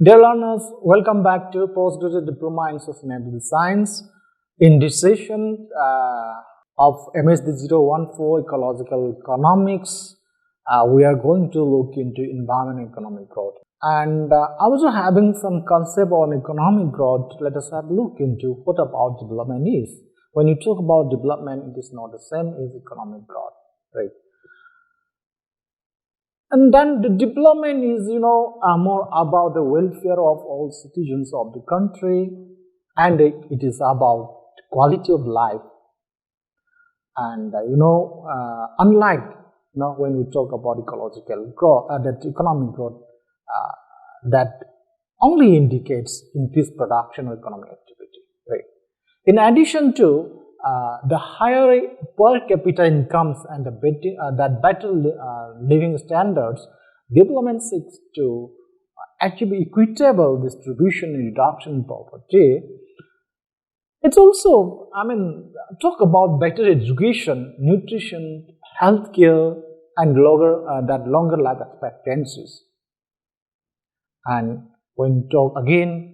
Dear learners, welcome back to Postgraduate Diploma in Sustainable Science. In this session of MSD 014 Ecological Economics, we are going to look into environment and economic growth. And also having some concept on economic growth, let us have a look into what about development is. When you talk about development, it is not the same as economic growth, right? And then the development is, more about the welfare of all citizens of the country, and it is about quality of life. And unlike when we talk about ecological growth, that economic growth, that only indicates increased production or economic activity, right? In addition to the higher per capita incomes and the better living standards, development seeks to achieve equitable distribution and reduction in poverty. It's also, talk about better education, nutrition, healthcare, and longer life expectancies. And when you talk again,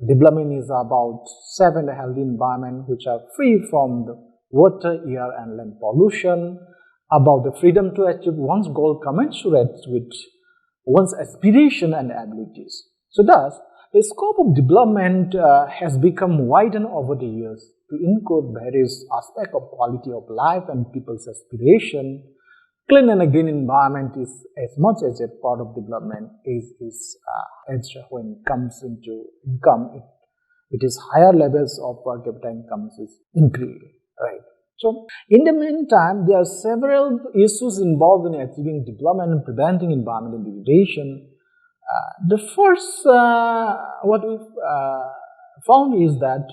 development is about safe and healthy environment which are free from the water, air, and land pollution, about the freedom to achieve one's goal commensurate with one's aspiration and abilities. So thus, the scope of development has become widened over the years to include various aspects of quality of life and people's aspiration. Clean and a green environment is as much as a part of development as when it comes into income, it is higher levels of per capita incomes is increased, right? So, in the meantime, there are several issues involved in achieving development and preventing environmental degradation. The first, what we've found is that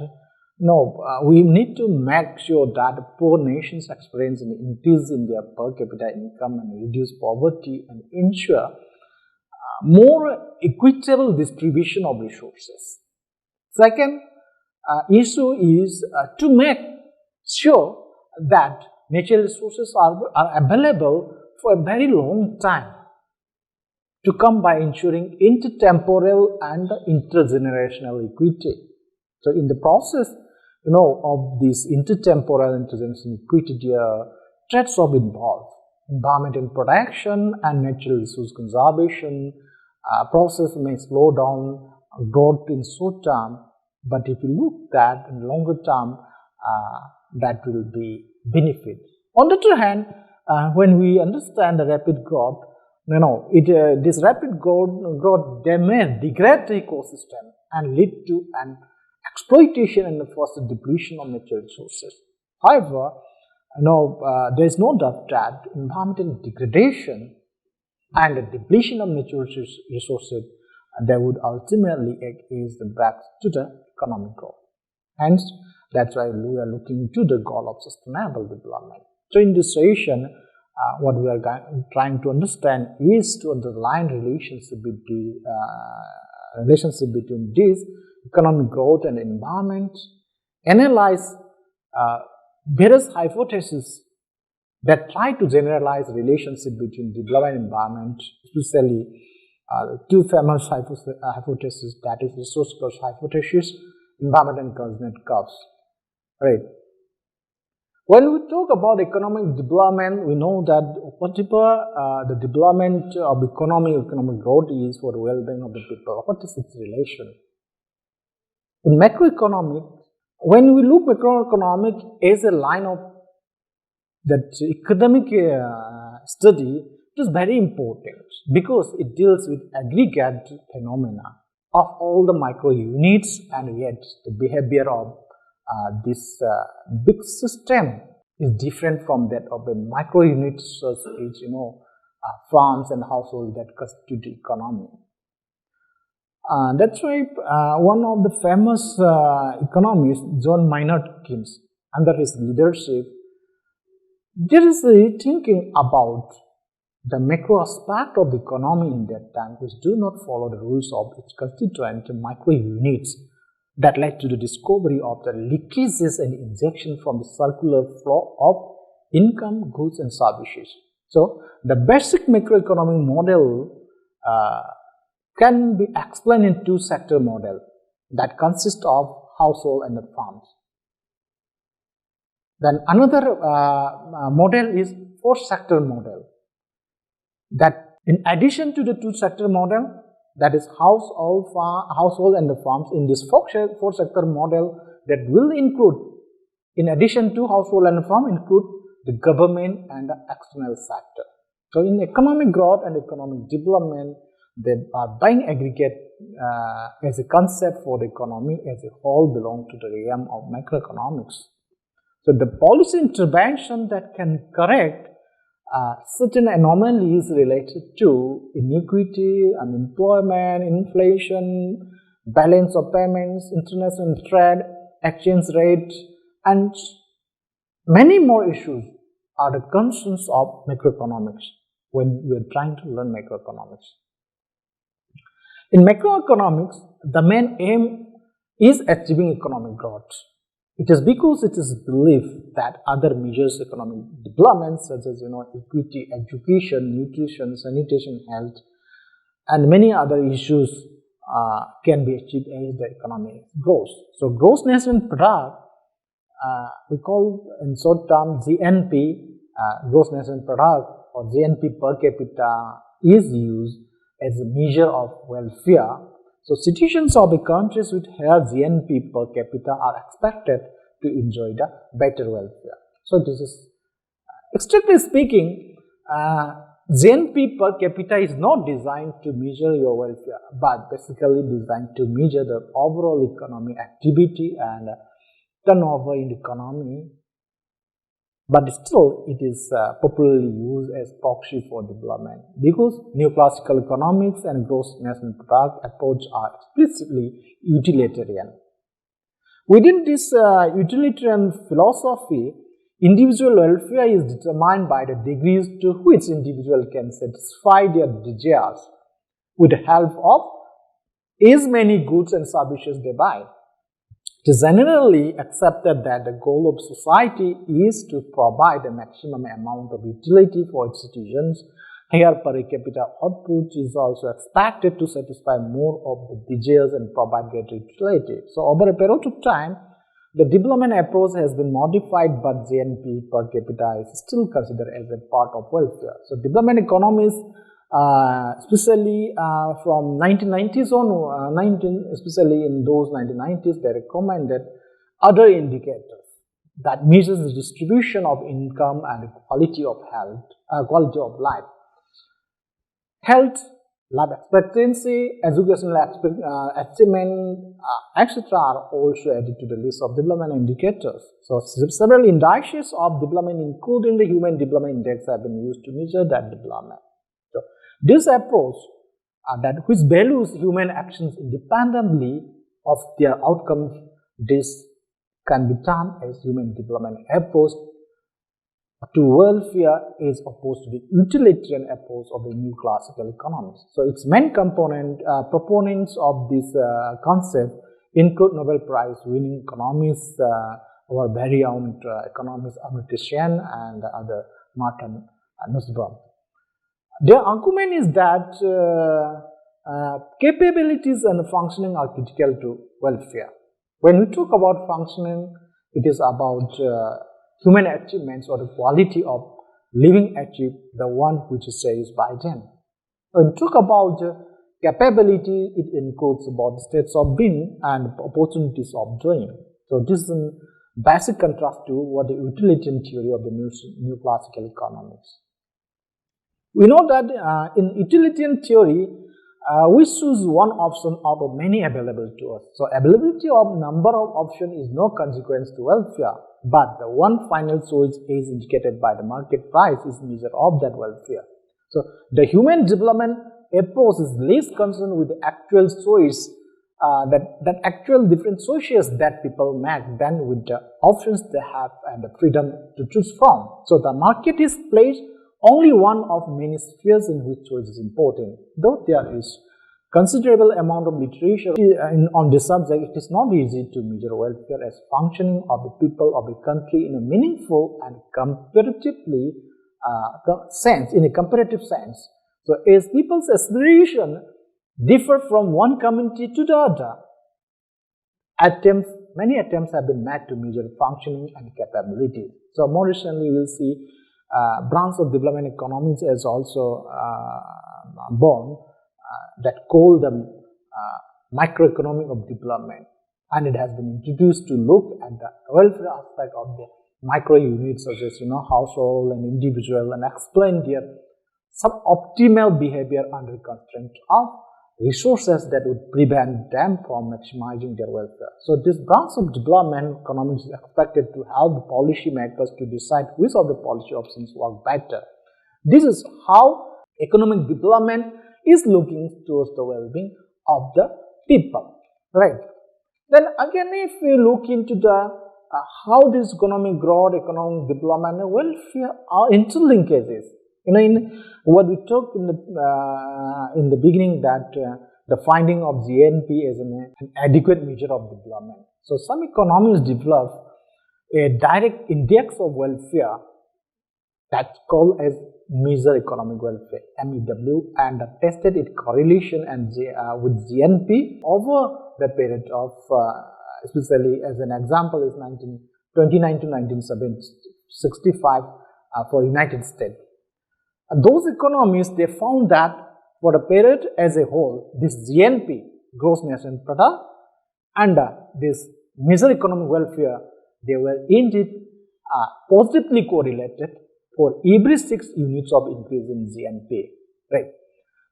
we need to make sure that poor nations experience an increase in their per capita income and reduce poverty and ensure more equitable distribution of resources. Second issue is to make sure that natural resources are available for a very long time to come by ensuring intertemporal and intergenerational equity. So, in the process of this intertemporal and intergenerational equity, there are trade-offs involved. Environmental protection and natural resource conservation process may slow down growth in short term, but if you look at in longer term, that will be benefit. On the other hand, when we understand the rapid growth, this rapid growth may degrade the ecosystem and lead to an exploitation and forced depletion of natural resources. However, there is no doubt that environmental degradation and the depletion of natural resources that would ultimately ease the brakes to the economic growth. Hence, that's why we are looking to the goal of sustainable development. So, in this session, what we are trying to understand is to underline relationship between this economic growth and environment, analyze various hypotheses that try to generalize relationship between development and environment, especially two famous hypotheses, that is resource curves hypothesis, environment and cosmetic curves. Right. When we talk about economic development, we know that whatever the development of economic growth is for the well-being of the people, what is its relation? In macroeconomic, when we look macroeconomic as a line of that economic study, it is very important because it deals with aggregate phenomena of all the micro units, and yet the behavior of this big system is different from that of a micro unit such as farms and households that constitute the economy. That's why one of the famous economists, John Maynard Keynes, under his leadership, there is a thinking about the macro aspect of the economy in that time, which do not follow the rules of its constituent micro units, that led to the discovery of the leakages and injection from the circular flow of income, goods, and services. So, the basic macroeconomic model can be explained in two-sector model that consists of household and the farms. Then another model is four-sector model, that in addition to the two-sector model, that is household and the farms, in this four-sector model that will include, in addition to household and the farm, include the government and the external sector. So in economic growth and economic development, they are buying aggregate as a concept for the economy as a whole belong to the realm of macroeconomics. So the policy intervention that can correct certain anomalies related to inequity, unemployment, inflation, balance of payments, international trade, exchange rate, and many more issues are the concerns of macroeconomics when we are trying to learn macroeconomics. In macroeconomics, the main aim is achieving economic growth. It is because it is believed that other measures of economic development such as equity, education, nutrition, sanitation, health, and many other issues can be achieved as the economy grows. So gross national product, we call in short term GNP, gross national product or GNP per capita is used as a measure of welfare. So citizens of the countries with higher GNP per capita are expected to enjoy the better welfare. So this is, strictly speaking, GNP per capita is not designed to measure your welfare, but basically designed to measure the overall economic activity and turnover in the economy. But still, it is popularly used as proxy for development because neoclassical economics and gross national product approach are explicitly utilitarian. Within this utilitarian philosophy, individual welfare is determined by the degrees to which individual can satisfy their desires with the help of as many goods and services they buy. It is generally accepted that the goal of society is to provide the maximum amount of utility for its citizens. Higher per capita output is also expected to satisfy more of the desires and provide greater utility. So over a period of time, the development approach has been modified, but GNP per capita is still considered as a part of welfare. So development economies, especially from 1990s on, especially in those 1990s, they recommended other indicators that measures the distribution of income and the quality of health, quality of life. Health, life expectancy, educational achievement, etc. are also added to the list of development indicators. So several indices of development, including the Human Development Index, have been used to measure that development. So this approach that which values human actions independently of their outcomes, this can be termed as human development approach to welfare as opposed to the utilitarian approach of the new classical economics. So its main proponents of this concept include Nobel Prize winning economists, our very own economist Amartya Sen and other Martin Nussbaum. Their argument is that capabilities and functioning are critical to welfare. When we talk about functioning, it is about human achievements or the quality of living achieved, the one which is said by them. When we talk about capability, it includes about states of being and opportunities of doing. So this is in basic contrast to what the utilitarian theory of the new classical economics. We know that in utilitarian theory, we choose one option out of many available to us. So availability of number of options is no consequence to welfare, but the one final choice is indicated by the market price is measure of that welfare. So the human development approach is less concerned with the actual choice, that actual different choices that people make than with the options they have and the freedom to choose from. So the market is placed only one of many spheres in which choice is important. Though there is considerable amount of literature on this subject, it is not easy to measure welfare as functioning of the people of a country in a meaningful and comparatively sense, in a comparative sense. So as people's aspiration differ from one community to the other. Many attempts have been made to measure functioning and capabilities. So more recently, we will see branch of development economics is also born that called the Microeconomic of Development, and it has been introduced to look at the welfare aspect of the micro units such as household and individual, and explain their suboptimal behavior under constraint of resources that would prevent them from maximizing their welfare. So this branch of development economics is expected to help policy makers to decide which of the policy options work better. This is how economic development is looking towards the well-being of the people, right? Then again, if we look into the how this economic growth, economic development, and welfare are interlinkages. In what we talked in the beginning, that the finding of GNP as an adequate measure of development. So some economists develop a direct index of welfare that's called as measure economic welfare (MEW) and tested its correlation and with GNP over the period of, especially as an example, is 1929 to 1965 for United States. Those economists, they found that for the period as a whole, this GNP, gross national product, and this measure economic welfare, they were indeed positively correlated for every 6 units of increase in GNP, right?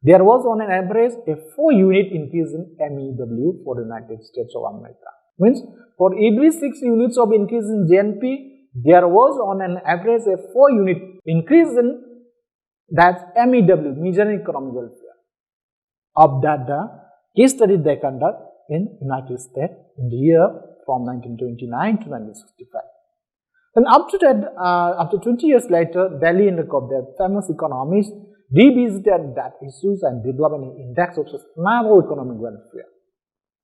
There was on an average a 4 unit increase in MEW for the United States of America. Means for every 6 units of increase in GNP, there was on an average a 4 unit increase in that's MEW, measure economic welfare. Of that, the case study they conduct in United States in the year from 1929 to 1965. Then after that, after 20 years later, Daly and Cobb, their famous economists, revisited that issues and developed an index of sustainable economic welfare.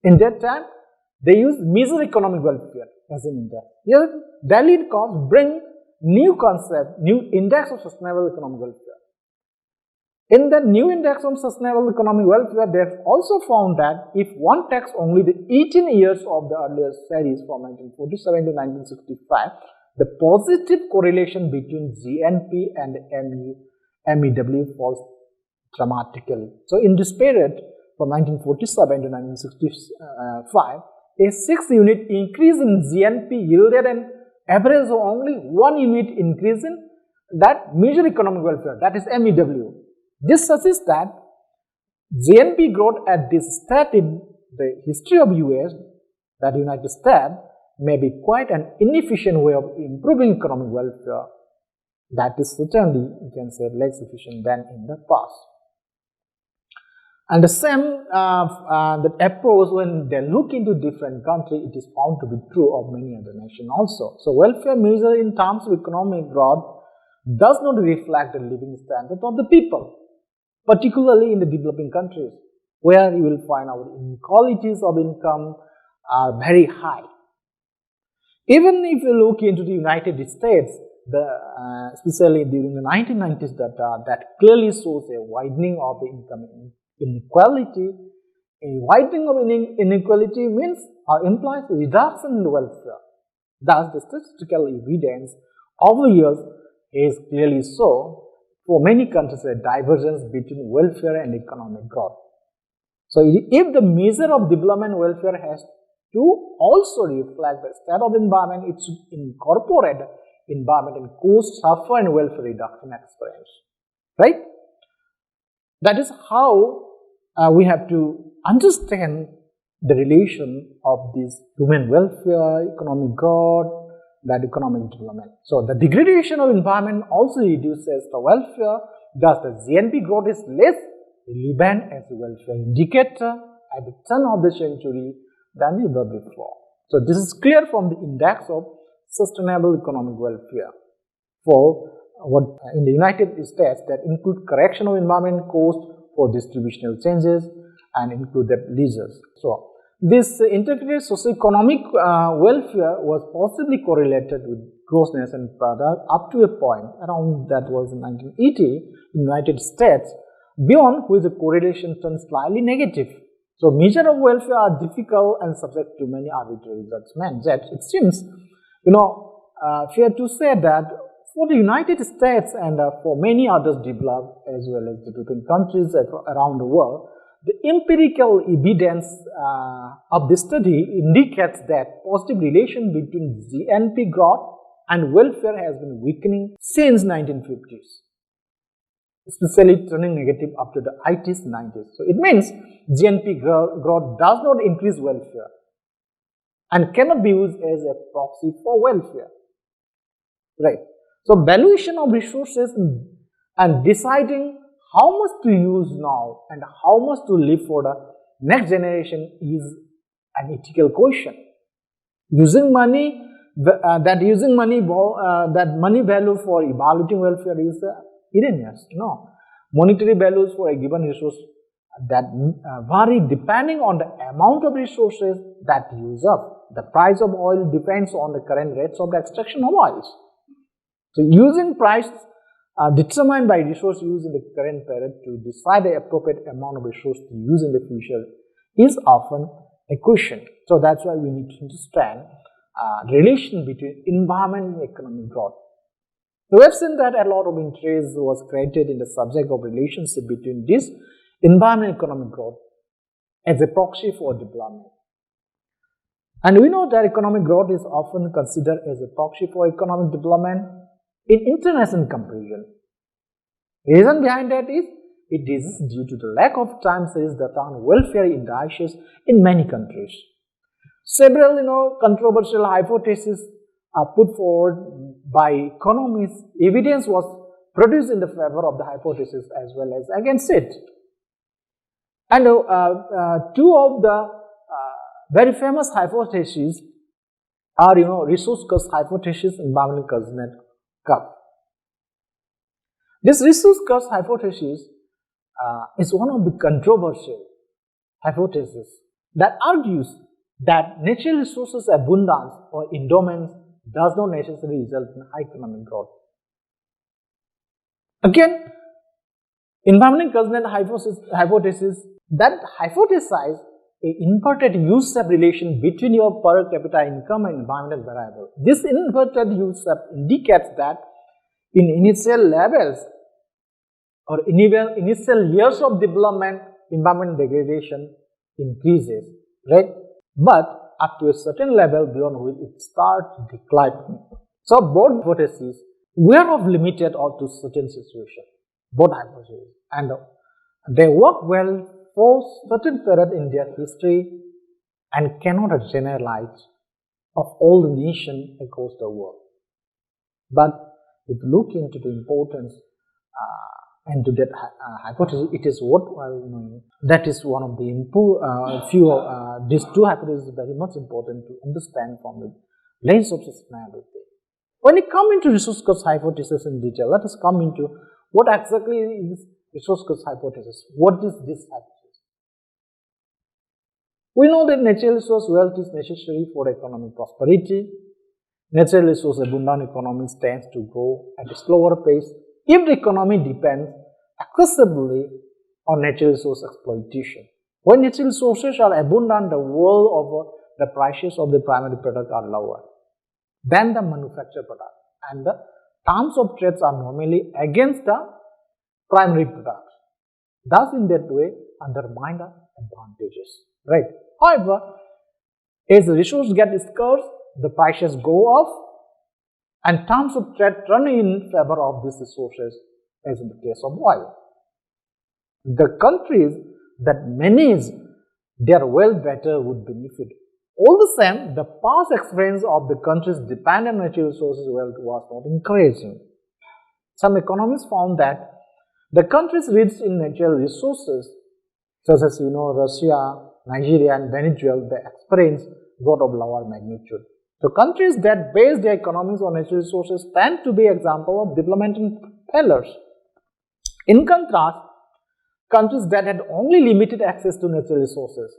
In that time, they used measure economic welfare as an index. Here, Daly and Cobb bring new concept, new index of sustainable economic welfare. In the new index of sustainable economic welfare, they have also found that if one takes only the 18 years of the earlier series from 1947 to 1965, the positive correlation between GNP and MEW falls dramatically. So in this period from 1947 to 1965, a 6 unit increase in GNP yielded an average of only 1 unit increase in that measure economic welfare, that is MEW. This suggests that GNP growth at this state in the history of US, that United States, may be quite an inefficient way of improving economic welfare. That is certainly, you can say, less efficient than in the past. And the same that approach, when they look into different countries, it is found to be true of many other nations also. So welfare measure in terms of economic growth does not reflect the living standard of the people, particularly in the developing countries, where you will find our inequalities of income are very high. Even if you look into the United States, especially during the 1990s data, that clearly shows a widening of the income inequality. A widening of inequality means or implies a reduction in welfare. Thus, the statistical evidence over years is clearly so for many countries a divergence between welfare and economic growth. So, if the measure of development welfare has to also reflect the state of environment, it should incorporate environmental cost, suffer and welfare reduction experience, right? That is how we have to understand the relation of this human welfare, economic growth, that economic development. So, the degradation of environment also reduces the welfare, thus the GNP growth is less relevant as a welfare indicator at the turn of the century than ever before. So, this is clear from the index of sustainable economic welfare for what in the United States that include correction of environment cost for distributional changes and include that leisures. So, this integrated socioeconomic welfare was possibly correlated with gross national product up to a point around that was in 1980 in the United States. beyond which the correlation turns slightly negative. So measures of welfare are difficult and subject to many arbitrary judgments. That it seems, fair to say that for the United States and for many other developed as well as developing countries around the world, the empirical evidence of this study indicates that positive relation between GNP growth and welfare has been weakening since 1950s, especially turning negative after the 80s, 90s. So it means GNP growth does not increase welfare and cannot be used as a proxy for welfare. Right. So valuation of resources and deciding how much to use now and how much to leave for the next generation is an ethical question. Using money, that money value for evaluating welfare is erroneous. No, monetary values for a given resource that vary depending on the amount of resources that use up. The price of oil depends on the current rates of the extraction of oils. So using price determined by resource use in the current period to decide the appropriate amount of resource to use in the future is often a question. So that's why we need to understand the relation between environment and economic growth. So we have seen that a lot of interest was created in the subject of relationship between this environment and economic growth as a proxy for development. And we know that economic growth is often considered as a proxy for economic development in international comparison. The reason behind that is it is due to the lack of time series data on welfare indices in many countries. Several controversial hypotheses are put forward by economists. Evidence was produced in the favor of the hypothesis as well as against it. And two of the very famous hypotheses are resource cost hypothesis and Cosmetic. This resource cost hypothesis is one of the controversial hypotheses that argues that natural resources abundance or endowments does not necessarily result in high economic growth. Again, environmental Cosmetic hypothesis that hypothesize an inverted U-shape relation between your per capita income and environmental variable. This inverted U-shape indicates that in initial levels or initial years of development, environmental degradation increases, right? But up to a certain level beyond which it starts declining. So both hypotheses were of limited or to certain situation, both hypotheses, and they work well for certain period in their history and cannot generalize of all the nations across the world. But if you look into the importance into that hypothesis, it is worthwhile knowing. That is one of the these two hypotheses are very much important to understand from the lens of sustainability. When we come into resource cost hypothesis in detail, let us come into what exactly is resource cost hypothesis. What is this hypothesis? We know that natural resource wealth is necessary for economic prosperity. Natural resource abundant economies tends to grow at a slower pace if the economy depends excessively on natural resource exploitation. When natural resources are abundant, the world over the prices of the primary product are lower than the manufactured product, and the terms of trades are normally against the primary products. Thus, in that way, undermine the advantages. Right. However, as the resource gets scarce, the prices go up, and terms of trade turn in favor of these resources, as in the case of oil. The countries that manage their wealth better would benefit. All the same, the past experience of the countries dependent on natural resources wealth was not encouraging. Some economists found that the countries rich in natural resources, such as Russia, Nigeria, and Venezuela, they experience growth of lower magnitude. So countries that base their economies on natural resources tend to be example of developmental failures. In contrast, countries that had only limited access to natural resources,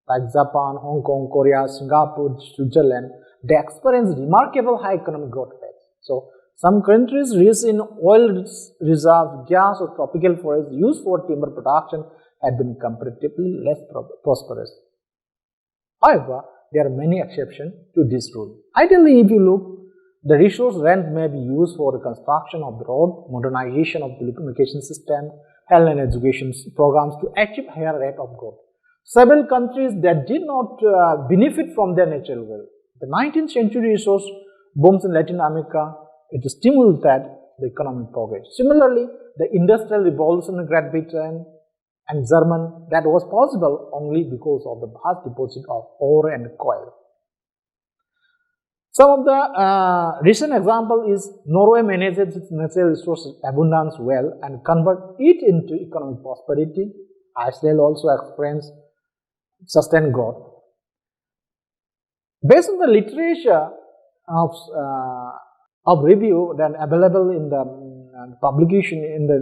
like Japan, Hong Kong, Korea, Singapore, Switzerland, they experienced remarkable high economic growth rates. So Some countries rich in oil reserve, gas or tropical forests used for timber production had been comparatively less prosperous. However, there are many exceptions to this rule. Ideally, if you look, the resource rent may be used for the construction of the road, modernization of telecommunication systems, health and education programs to achieve higher rate of growth. Several countries that did not benefit from their natural wealth. The 19th century resource booms in Latin America, it stimulated the economic progress. Similarly, the Industrial Revolution in Great Britain and Germany, that was possible only because of the vast deposit of ore and coal. Some of the recent example is Norway manages its natural resources abundance well and convert it into economic prosperity. Iceland also experienced sustained growth. Based on the literature of review then available in the publication in the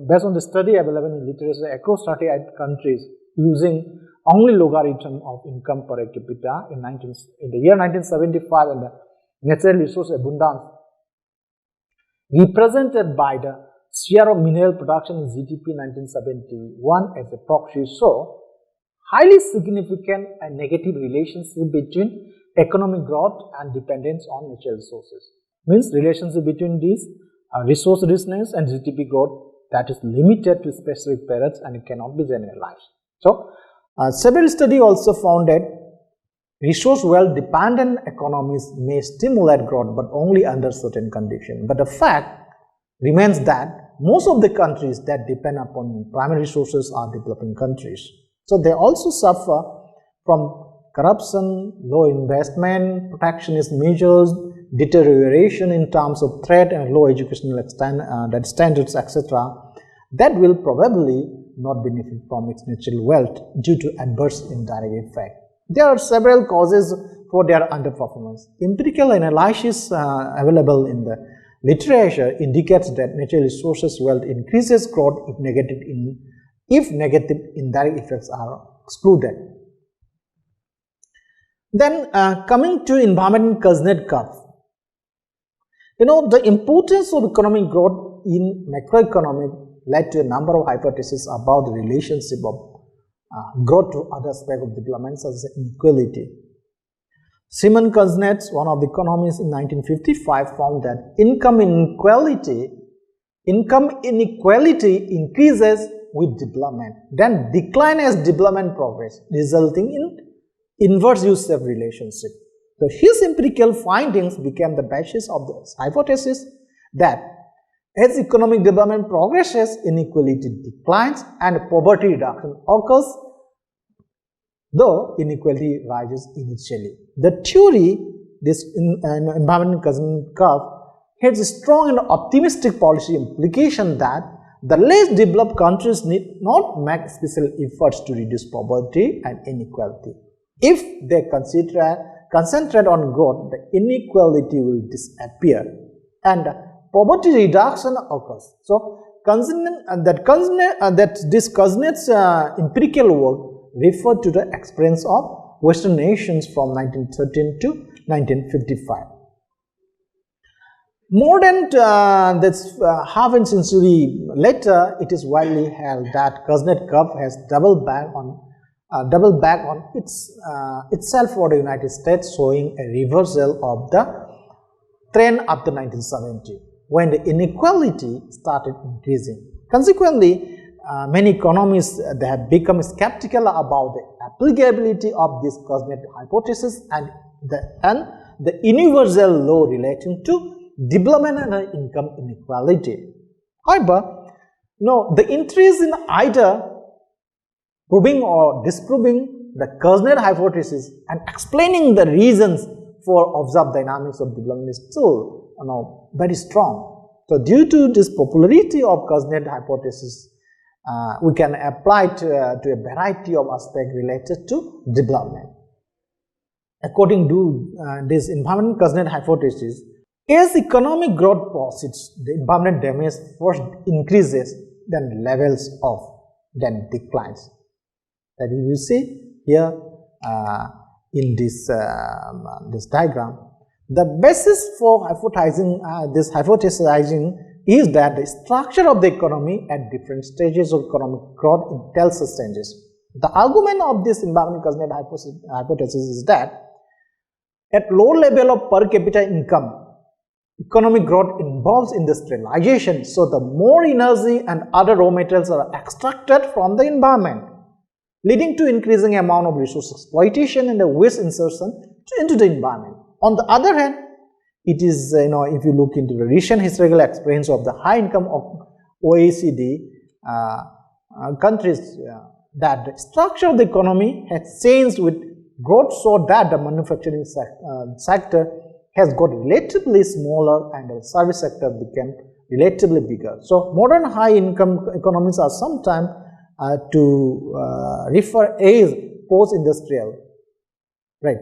based on the study available in literature across 38 countries using only logarithm of income per capita in the year 1975, and the natural resource abundance represented by the share of mineral production in GDP 1971 as a proxy show highly significant and negative relationship between economic growth and dependence on natural resources. Means relationship between these resource richness and GDP growth that is limited to specific periods and it cannot be generalized. So, several studies also found that resource wealth dependent economies may stimulate growth but only under certain conditions. But the fact remains that most of the countries that depend upon primary resources are developing countries. So, they also suffer from corruption, low investment, protectionist measures, deterioration in terms of trade and low educational standards, etc. that will probably not benefit from its natural wealth due to adverse indirect effect. There are several causes for their underperformance. Empirical analysis available in the literature indicates that natural resources wealth increases growth if negative indirect effects are excluded. Then coming to environment Cosmetic curve. The importance of economic growth in macroeconomic led to a number of hypotheses about the relationship of growth to other aspects of development such as inequality. Simon Cosmetic, one of the economists in 1955, found that income inequality increases with development, then decline as development progress, resulting in inverse U-shape relationship. So his empirical findings became the basis of the hypothesis that as economic development progresses, inequality declines and poverty reduction occurs, though inequality rises initially. The theory, this environment Cosmetic curve, has a strong and optimistic policy implication that the less developed countries need not make special efforts to reduce poverty and inequality. If they concentrate on growth, the inequality will disappear and poverty reduction occurs. So, this Cosmetic's empirical work referred to the experience of Western nations from 1913 to 1955. More than half a century later, it is widely held that Cosmetic curve has doubled back on itself for the United States, showing a reversal of the trend after 1970, when the inequality started increasing. Consequently, many economists they have become skeptical about the applicability of this Cosmetic hypothesis and the universal law relating to development and income inequality. However, the interest in either proving or disproving the Cosmetic hypothesis and explaining the reasons for observed dynamics of development is still very strong. So, due to this popularity of Cosmetic hypothesis, we can apply it to a variety of aspects related to development. According to this environment Cosmetic hypothesis, as economic growth proceeds, the environment damage first increases, then levels off, then declines. That you see here in this diagram, The basis for hypothesizing is that the structure of the economy at different stages of economic growth tells us changes. The argument of this environmental cosmetic hypothesis is that at low level of per capita income, economic growth involves industrialization, so the more energy and other raw materials are extracted from the environment, leading to increasing amount of resource exploitation and the waste insertion into the environment. On the other hand, it is, if you look into the recent historical experience of the high income of OECD countries, that the structure of the economy has changed with growth, so that the manufacturing sector has got relatively smaller and the service sector became relatively bigger. So modern high income economies are sometimes refer as post-industrial, right,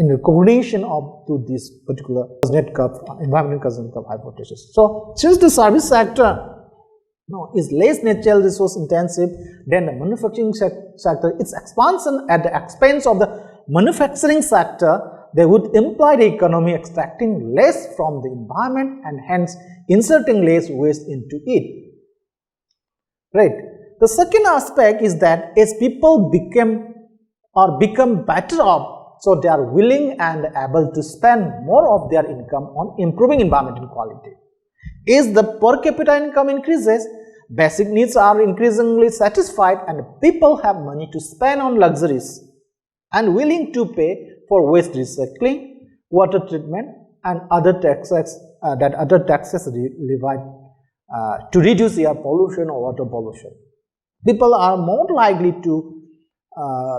in recognition of to this particular environmental cosmetic hypothesis. So since the service sector is less natural resource intensive than the manufacturing sector, its expansion at the expense of the manufacturing sector, they would imply the economy extracting less from the environment and hence inserting less waste into it. Right. The second aspect is that as people become better off, so they are willing and able to spend more of their income on improving environmental quality. As the per capita income increases, basic needs are increasingly satisfied and people have money to spend on luxuries and willing to pay for waste recycling, water treatment and other taxes levied to reduce air pollution or water pollution. People are more likely to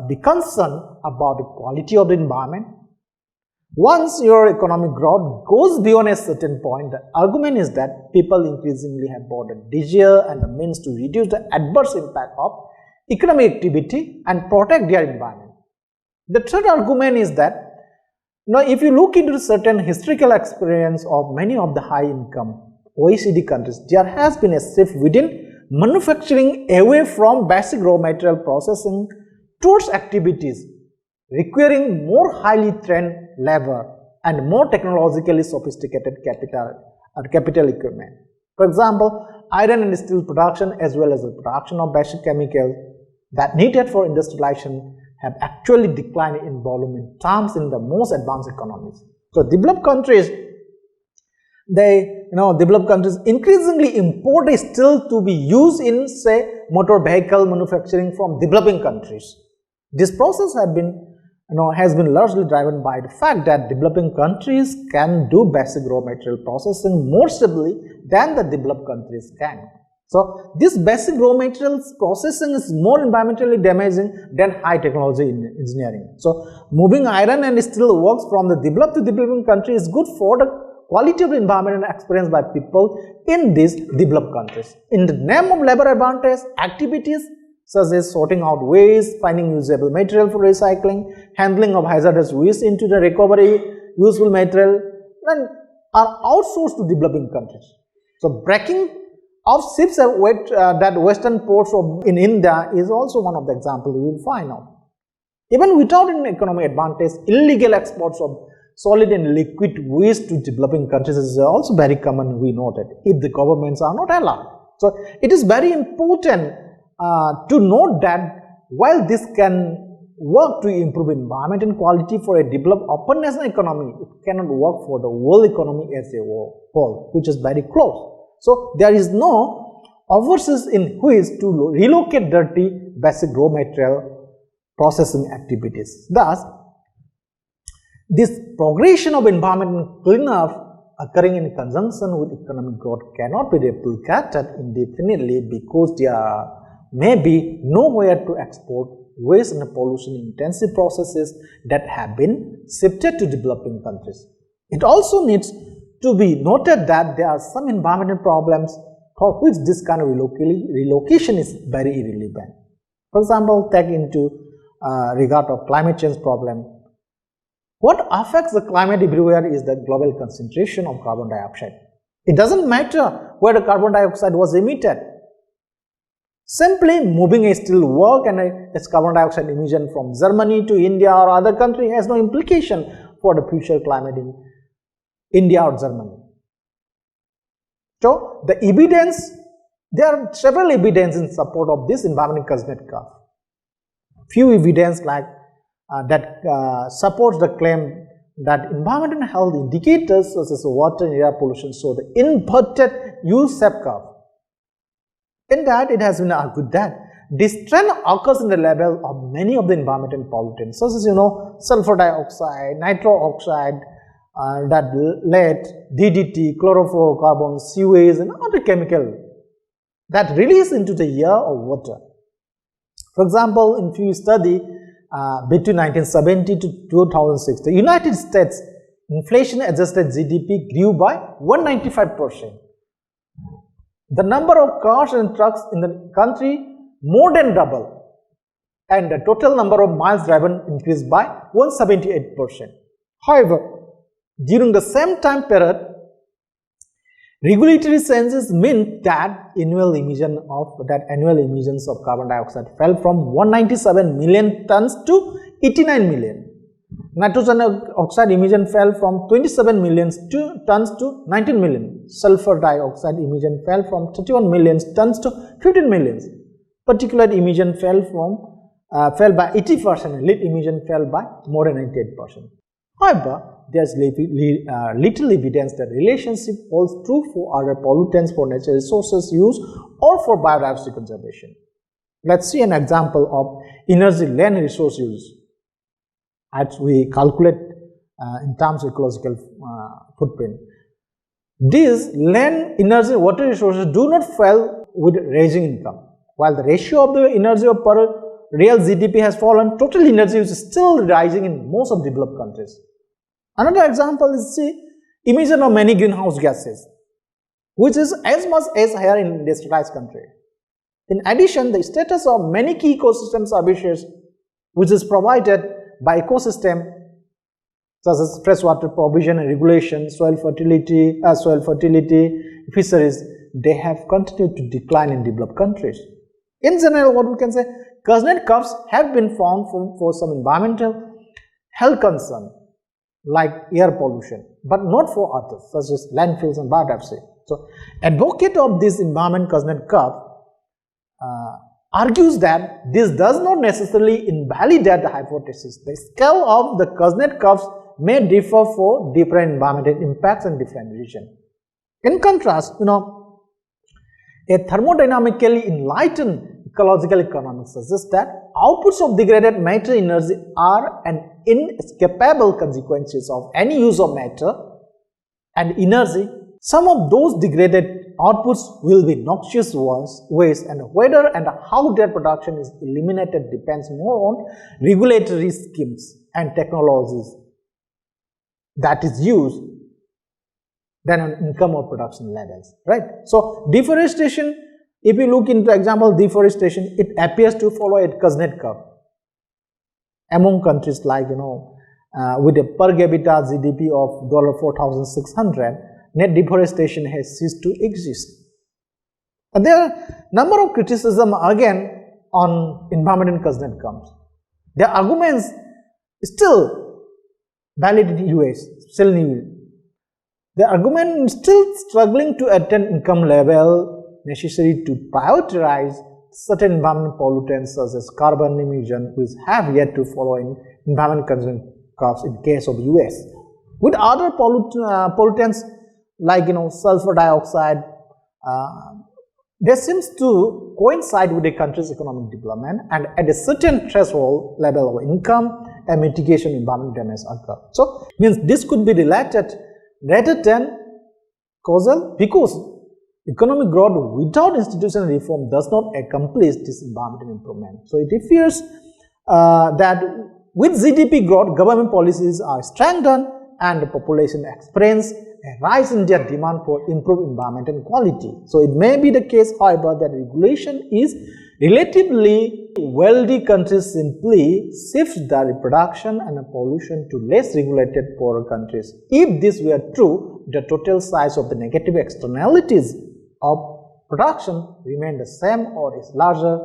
be concerned about the quality of the environment. Once your economic growth goes beyond a certain point, the argument is that people increasingly have both the desire and the means to reduce the adverse impact of economic activity and protect their environment. The third argument is that if you look into certain historical experience of many of the high income OECD countries, there has been a shift within manufacturing away from basic raw material processing towards activities requiring more highly trained labor and more technologically sophisticated capital equipment. For example, iron and steel production as well as the production of basic chemicals that needed for industrialization have actually declined in volume in terms in the most advanced economies. So developed countries, developed countries increasingly import steel to be used in, say, motor vehicle manufacturing from developing countries. This process has been largely driven by the fact that developing countries can do basic raw material processing more stably than the developed countries can. So this basic raw materials processing is more environmentally damaging than high technology engineering. So moving iron and steel works from the developed to developing country is good for the quality of the environment experienced by people in these developed countries. In the name of labor advantage, activities such as sorting out waste, finding usable material for recycling, handling of hazardous waste into the recovery useful material, and are outsourced to developing countries. So breaking of ships that western ports in India is also one of the examples we will find out. Even without an economic advantage, illegal exports of solid and liquid waste to developing countries is also very common, we know that, if the governments are not allowed. So it is very important to note that while this can work to improve environment and quality for a developed open national economy, it cannot work for the world economy as a whole, which is very close. So there is no overseas in which to relocate dirty basic raw material processing activities. Thus, this progression of environmental cleanup occurring in conjunction with economic growth cannot be replicated indefinitely because there may be nowhere to export waste and pollution intensive processes that have been shifted to developing countries. It also needs to be noted that there are some environmental problems for which this kind of relocation is very irrelevant. For example, take into regard of climate change problem. What affects the climate everywhere is the global concentration of carbon dioxide. It doesn't matter where the carbon dioxide was emitted. Simply moving a steel work and its carbon dioxide emission from Germany to India or other country has no implication for the future climate in India or Germany. So the evidence, there are several evidence in support of this environmental Cosmetic curve. Few evidence like that supports the claim that environmental health indicators such as water and air pollution show the inverted U-shaped curve. In that, it has been argued that this trend occurs in the level of many of the environmental pollutants, such as sulfur dioxide, nitro oxide, that lead, DDT, chlorofluorocarbons, sewage, and other chemicals that release into the air or water. For example, in few studies between 1970 to 2006, the United States inflation-adjusted GDP grew by 195%. The number of cars and trucks in the country more than double, and the total number of miles driven increased by 178%. However, during the same time period, regulatory changes meant that annual emissions of carbon dioxide fell from 197 million tons to 89 million. Nitrogen oxide emission fell from 27 million tons to 19 million. Sulfur dioxide emission fell from 31 million tons to 15 million. Particulate emission fell by 80%, and lead emission fell by more than 98%. However, there is little evidence that relationship holds true for other pollutants for natural resources use or for biodiversity conservation. Let's see an example of energy land resource use as we calculate in terms of ecological footprint. These land, energy, water resources do not fall with rising income. While the ratio of the energy per real GDP has fallen, total energy use is still rising in most of developed countries. Another example is the emission of many greenhouse gases, which is as much as higher in industrialized country. In addition, the status of many key ecosystem services, which is provided by ecosystem such as freshwater provision and regulation, soil fertility, fisheries, they have continued to decline in developed countries. In general, what we can say, Cosmetic curves have been found for some environmental health concern like air pollution, but not for others such as landfills and biodiversity. So, advocate of this environment Cosmetic curve argues that this does not necessarily invalidate the hypothesis. The scale of the Cosmetic curves may differ for different environmental impacts in different regions. In contrast, a thermodynamically enlightened ecological economics suggests that outputs of degraded matter energy are an inescapable consequences of any use of matter and energy. Some of those degraded outputs will be noxious waste, and whether and how their production is eliminated depends more on regulatory schemes and technologies that is used than on income or production levels, right? So, deforestation, if you look into example deforestation, it appears to follow a Cosmetic curve among countries like with a per capita GDP of $4,600, net deforestation has ceased to exist. And there are number of criticism again on environmental Cosmetic curves. Their arguments still valid in US, still new. The argument is still struggling to attain income level necessary to prioritize certain environmental pollutants such as carbon emission, which have yet to follow in environmental Cosmetic curves in case of US. With other pollutants like sulfur dioxide, they seems to coincide with a country's economic development, and at a certain threshold level of income, a mitigation environmental damage occur. So, means this could be related rather than causal, because economic growth without institutional reform does not accomplish this environmental improvement. So, it appears that with GDP growth, government policies are strengthened and the population experience a rise in their demand for improved environmental quality. So, it may be the case, however, that regulation is relatively wealthy countries simply shifts the reproduction and the pollution to less regulated poorer countries. If this were true, the total size of the negative externalities of production remain the same or is larger,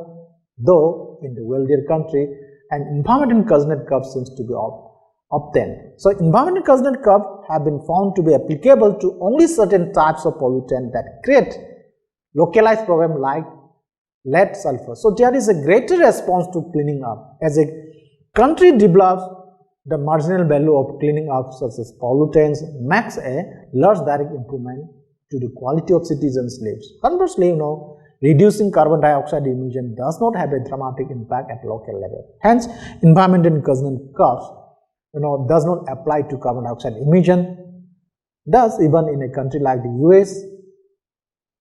though in the wealthier country, and environmental Cosmetic curve seems to be of obtained. So, environmental Cosmetic curve have been found to be applicable to only certain types of pollutant that create localized problem like lead, sulfur. So, there is a greater response to cleaning up. As a country develops, the marginal value of cleaning up such as pollutants makes a large direct improvement to the quality of citizens' lives. Conversely, reducing carbon dioxide emission does not have a dramatic impact at local level. Hence, environmental Cosmetic curves does not apply to carbon dioxide emission. Thus, even in a country like the US,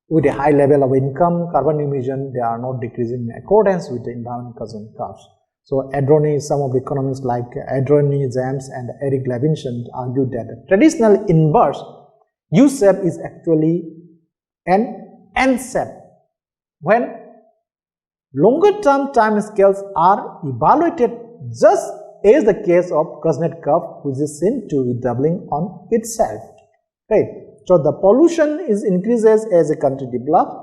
with a high level of income, carbon emission, they are not decreasing in accordance with the environmental Cosmetic curves. So, some of the economists like Adroni, James and Eric Levinson argue that the traditional inverse U-shape is actually an N-shape. When longer term time scales are evaluated, just as the case of Cosmetic curve, which is seen to be doubling on itself. Right. So, the pollution increases as a country develops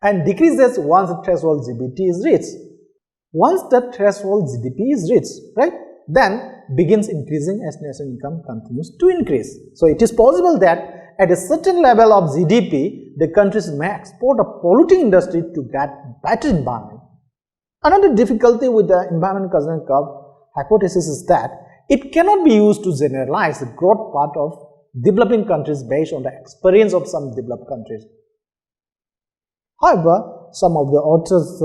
and decreases once the threshold GDP is reached. Once the threshold GDP is reached, right, then begins increasing as national income continues to increase. So, it is possible that at a certain level of GDP, the countries may export a polluting industry to get better environment. Another difficulty with the environmental Cosmetic curve hypothesis is that it cannot be used to generalize the growth part of developing countries based on the experience of some developed countries. However, some of the authors,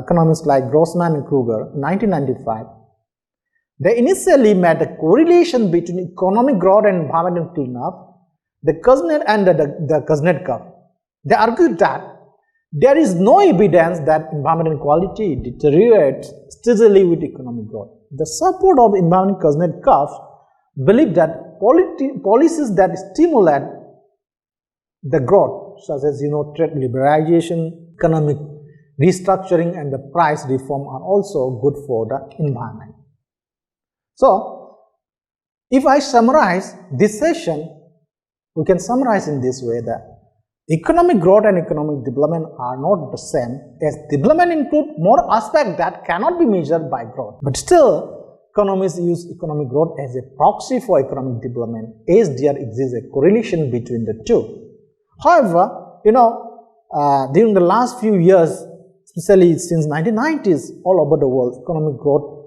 economists like Grossman and Kruger, 1995, they initially made a correlation between economic growth and environmental cleanup, the Cosmetic curve. They argued that there is no evidence that environmental quality deteriorates steadily with economic growth. The support of environmental Cosmetic curves believe that policies that stimulate the growth, such as trade liberalization, economic restructuring and the price reform, are also good for the environment. So, if I summarize this session, we can summarize in this way that economic growth and economic development are not the same, as development includes more aspects that cannot be measured by growth. But still, economists use economic growth as a proxy for economic development, as there exists a correlation between the two. However, during the last few years, especially since 1990s, all over the world, economic growth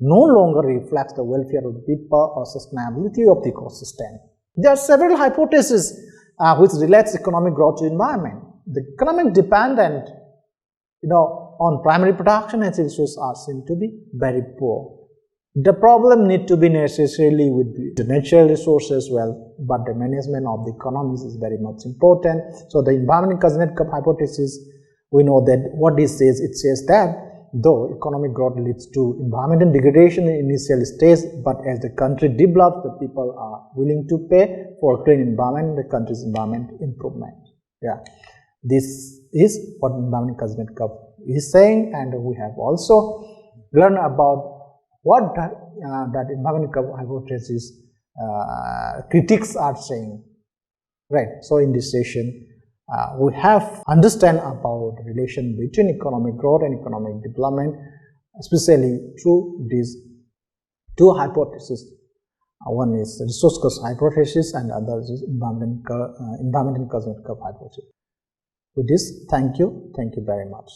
no longer reflects the welfare of people or sustainability of the ecosystem. There are several hypotheses which relates economic growth to environment. The economic dependent, on primary production and resources are seen to be very poor. The problem need to be necessarily with the natural resources well, but the management of the economies is very much important. So, the environmental Cosmetic curve hypothesis, we know that what it says that though economic growth leads to environmental degradation in initial stage, but as the country develops, the people are willing to pay for clean environment, the country's environment improvement. Yeah, this is what environmental Cosmetic curve is saying, and we have also learned about what that environmental curve hypothesis critics are saying. Right. So, in this session, we have understand about the relation between economic growth and economic development, especially through these two hypotheses. One is the resource cost hypothesis and other is environmental Cosmetic curve hypothesis. With this, thank you very much.